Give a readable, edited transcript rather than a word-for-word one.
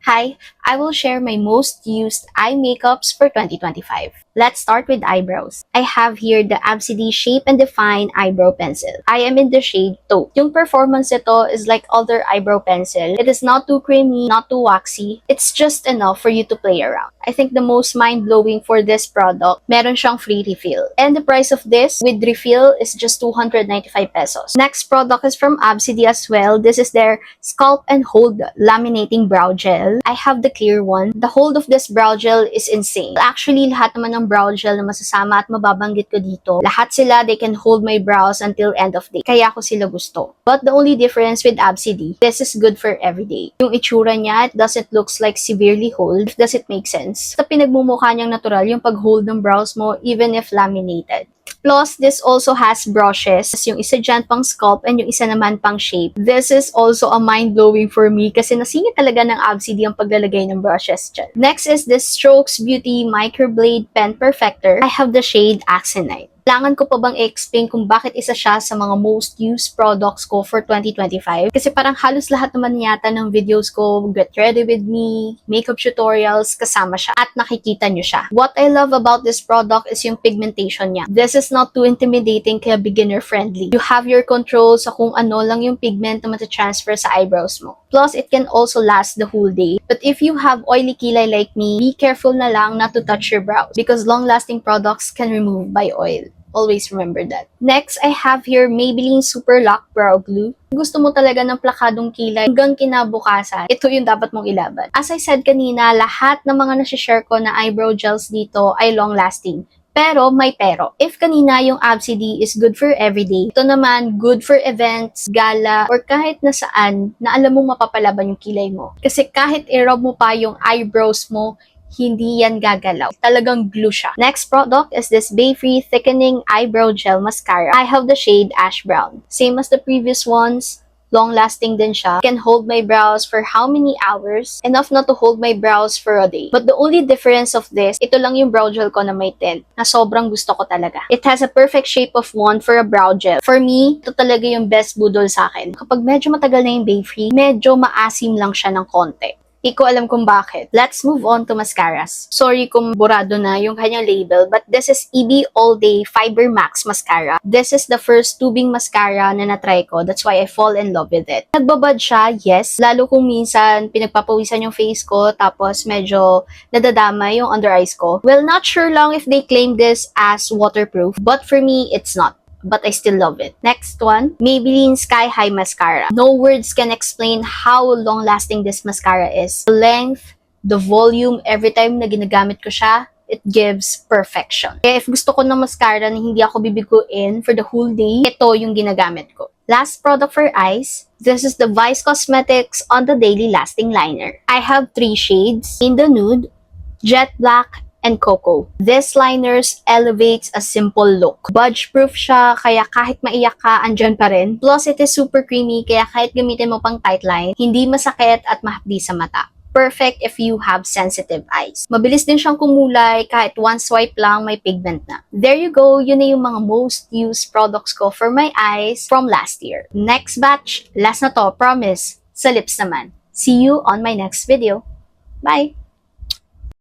Hi, I will share my most used eye makeups for 2025. Let's start with eyebrows. I have here the Absidy Shape and Define Eyebrow Pencil. I am in the shade Taupe. Yung performance ito is like other eyebrow pencil. It is not too creamy, not too waxy. It's just enough for you to play around. I think the most mind-blowing for this product, meron siyang free refill. And the price of this with refill is just 295 pesos. Next product is from Absidy as well. This is their Sculpt and Hold Laminating Brow Gel. I have the clear one. The hold of this brow gel is insane. Actually, lahat naman ng brow gel na masasama at mababanggit ko dito, lahat sila, they can hold my brows until end of day. Kaya ko sila gusto. But the only difference with Absidy, this is good for everyday. Yung itsura niya, it doesn't looks like severely hold. Does it make sense? Sa pinagmumukha niyang natural yung pag-hold ng brows mo even if laminated. Plus, this also has brushes. Yung isa dyan pang sculpt and yung isa naman pang shape. This is also a mind-blowing for me kasi nasingit talaga ng Absidy ang paglalagay ng brushes dyan. Next is this Strokes Beauty Microblade Pen Perfector. I have the shade Axonite. Kailangan ko pa bang i-explain kung bakit isa siya sa mga most used products ko for 2025? Kasi parang halos lahat naman yata ng videos ko, Get Ready With Me, makeup tutorials, kasama siya. At nakikita nyo siya. What I love about this product is yung pigmentation niya. This is not too intimidating kaya beginner friendly. You have your control sa kung ano lang yung pigment na matatransfer sa eyebrows mo. Plus, it can also last the whole day. But if you have oily kilay like me, be careful na lang not to touch your brows because long-lasting products can remove by oil. Always remember that. Next, I have here Maybelline Super Lock Brow Glue. Gusto mo talaga ng plakadong kilay hanggang kinabukasan, ito yung dapat mong ilaban. As I said kanina, lahat ng mga nasi-share ko na eyebrow gels dito ay long-lasting. Pero may pero. If kanina yung Absidy is good for everyday, ito naman good for events, gala, or kahit nasaan na alam mong mapapalaban yung kilay mo. Kasi kahit i-rub mo pa yung eyebrows mo, hindi yan gagalaw. Talagang glue siya. Next product is this Bayfree Thickening Eyebrow Gel Mascara. I have the shade Ash Brown. Same as the previous ones. Long-lasting din siya. Can hold my brows for how many hours? Enough not to hold my brows for a day. But the only difference of this, ito lang yung brow gel ko na may tint, na sobrang gusto ko talaga. It has a perfect shape of wand for a brow gel. For me, ito talaga yung best budol sa akin. Kapag medyo matagal na yung Bayfree, medyo maasim lang siya ng konti. Hindi ko alam kung bakit. Let's move on to mascaras. Sorry kung burado na yung kanyang label, but this is EB All Day Fiber Max Mascara. This is the first tubing mascara na natry ko. That's why I fall in love with it. Nagbabad siya, yes. Lalo kung minsan pinagpapawisan yung face ko, tapos medyo nadadama yung under eyes ko. Well, not sure lang if they claim this as waterproof, but for me, it's not. But I still love it. Next one, Maybelline Sky High Mascara. No words can explain how long-lasting this mascara is. The length, the volume, every time na ginagamit ko siya, it gives perfection. Kaya if gusto ko ng mascara na hindi ako bibiguin for the whole day, ito yung ginagamit ko. Last product for eyes, this is the Vice Cosmetics On The Daily Lasting Liner. I have 3 shades, in the nude, jet black, and cocoa. This liners elevates a simple look. Budge-proof siya, kaya kahit maiyak ka, andyan pa rin. Plus, it is super creamy, kaya kahit gamitin mo pang tight line, hindi masakit at mahapdi sa mata. Perfect if you have sensitive eyes. Mabilis din siyang kumulay, kahit one swipe lang, may pigment na. There you go, yun na yung mga most used products ko for my eyes from last year. Next batch, last na to, promise, sa lips naman. See you on my next video. Bye!